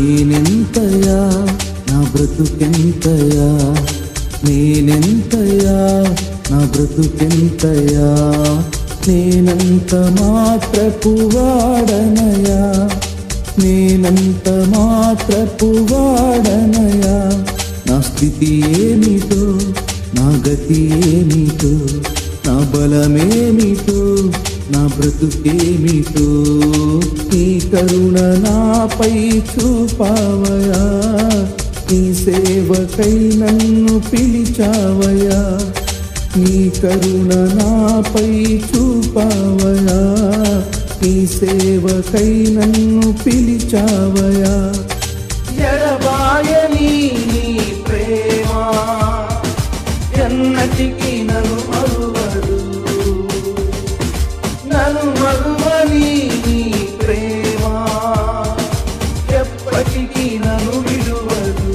నేనెంతయా నా బ్రతుకెంతయా, నేనెంతయా నా బ్రతుకెంతయా, నేనంత మాత్రపు వాడనయా, నేనంత మాత్రపు వాడనయా. నా స్థితి ఏమిటో, నా గతి ఏమిటో, నా బలమేమిటో, నా బ్రతుకేమిటో, నీ కరుణ నాపై చూపావయా, నీ సేవకై నన్ను పిలిచావయా, నీ కరుణ నాపై చూపావయా, నీ సేవకై నన్ను పిలిచావయా. ఎడబాయని నీ ప్రేమ ఎన్నటికీ నన్ను మరువదు, నన్ను మరువని నీ ప్రేమ ఎప్పటికీ నన్ను విడువదు.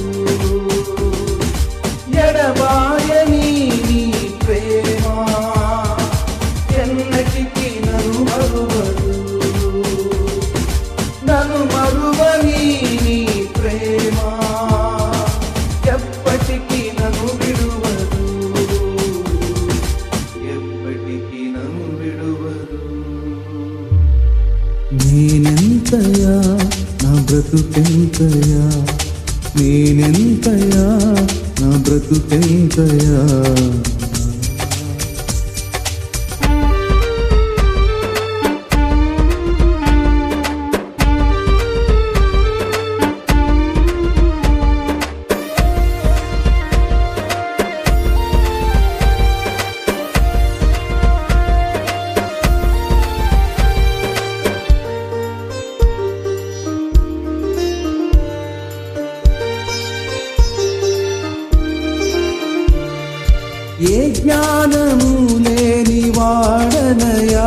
ఎడబాయని నీ ప్రేమ ఎన్నటికీ నన్ను మరువదు, నన్ను మరువని నీ ప్రేమ ఎప్పటికీ నన్ను విడువదు, ఎప్పటికీ నన్ను విడువదు. నేనెంతయా నా బ్రతుకెంతయా, నేనెంతయా నా బ్రతుకెంతయా. ఏ జ్ఞానము లేని వాడనయా,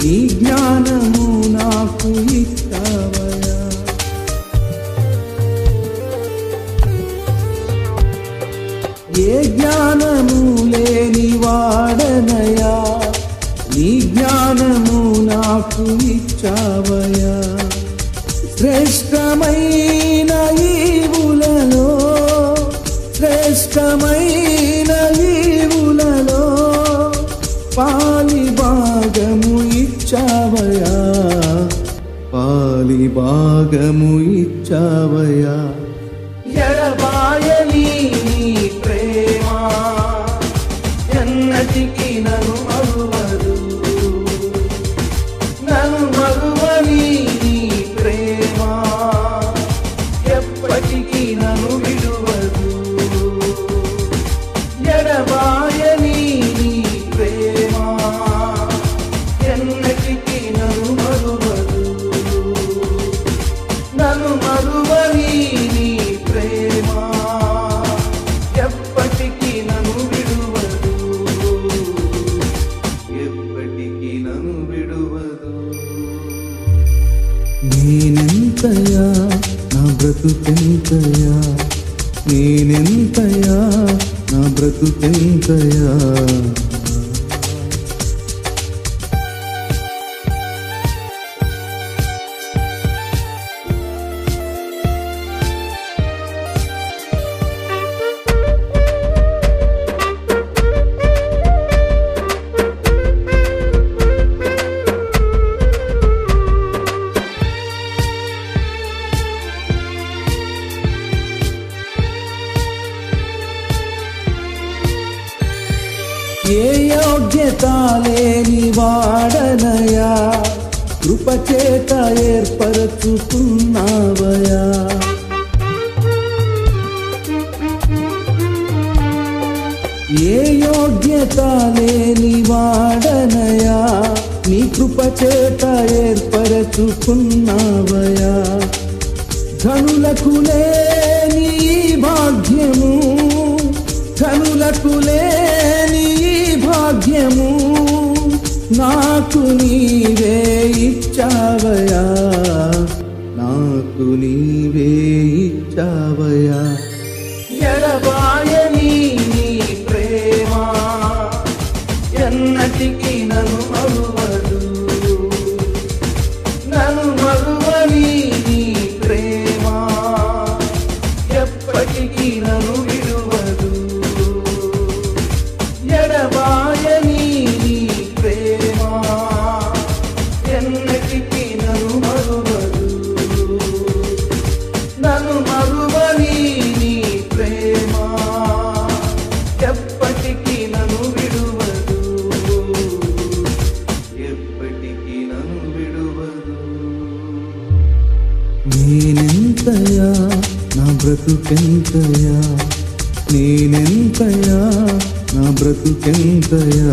ఈ జ్ఞానము నాకు ఇస్తావయా. ఏ జ్ఞానము లేని వాడనయా, నీ జ్ఞానము నాకు ఇచ్చావయా. శ్రేష్టమైన ఈవులలో, శ్రేష్టమైన ఈవులలో పాలి భాగము ఇచ్చావయా, పాలి భాగము ఇచ్చావయా. ఎడబాయని నీ ప్రేమ ఎన్నటికీ నన్ను మరువదు, నన్ను మరువని నీ ప్రేమ ఎప్పటికీ నన్ను విడువదు. ఎడబాయని నీ ప్రేమ ఎన్నటికీ నన్ను మరువదు, నన్ను మరువని నీ ప్రేమ ఎప్పటికీ నన్ను విడువదు, ఎప్పటికీ నన్ను విడువదు. నేనెంతయా నా బ్రతుకెంతయా, నేనెంతయా నా బ్రతుకెంతయా. ఏ యోగ్యత లేని వాడనయా, కృపచేత ఏర్పరచుకున్నావయా. ఏ యోగ్యత లేని వాడనయా, నీ కృపచేత ఏర్పరచుకున్నావయా. ధనులకు లేని భాగ్యము, ధనులకు లేని భాగ్యము నాకు నీవే ఇచ్చావయా, నాకు నీవే ఇచ్చావయా. ఎడబాయని నీ ప్రేమ ఎన్నటికీ నన్ను మరువదు, నన్ను మరువని నీ ప్రేమ బ్రతుకెంతయా, నేనెంతయా, నా బ్రతుకెంతయా.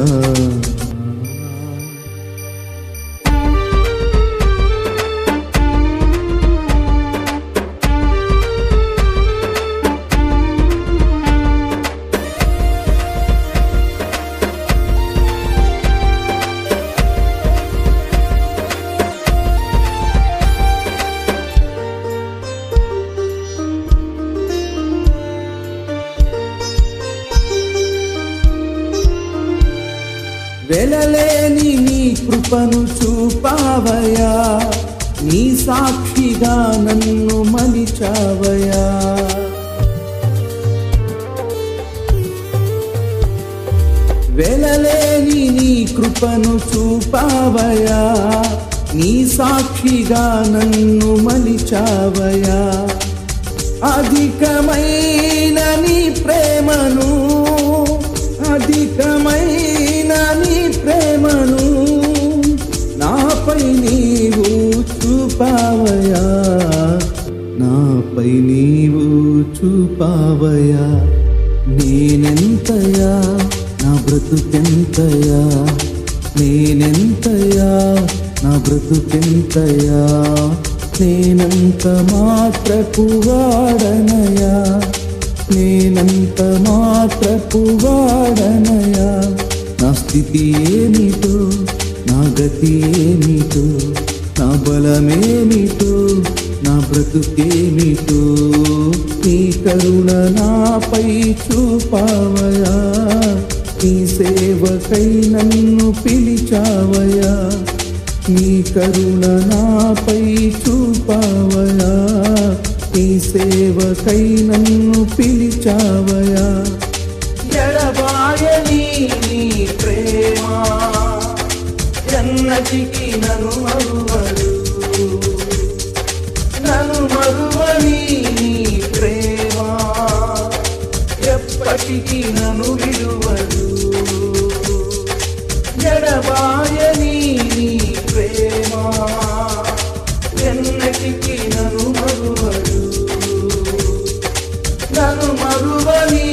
వెలలేని నీ కృపను చూపావయా, నీ సాక్షిగా నన్ను మలిచావయా. వెలలేని నీ కృపను చూపావయా, నీ సాక్షిగా నన్ను మలిచావయా. అధికమైన నీ ప్రేమను, అధికమైన నీ ప్రేమను నాపై నీవు చూపావయా, నాపై నీవు చూపావయా. నేనెంతయా, నా బ్రతుకెంతయా, నేనెంతయా, నా బ్రతుకెంతయా. నేనంత మాత్రపు వాడనయా, నేనంత మాత్రపు వాడనయా. నా స్థితి ఏమిటో, నా గతి ఏమిటో, నా బలమేమిటో, నా బ్రతుకేమిటో. నీ కరుణ నాపై చూపావయా, నీ సేవకై నన్ను పిలిచావయా. నీ కరుణ నాపై చూపావయా, నీ సేవకై నన్ను పిలిచావయా. ఎడబాయని నీ ప్రేమ ఎన్నటికి నన్ను మరువదు, నన్ను మరువని నీ ప్రేమ ఎప్పటికీ నన్ను విడువదు. ఎడబాయని నీ ప్రేమ ఎన్నటికి నన్ను మరువదు, నన్ను మరువని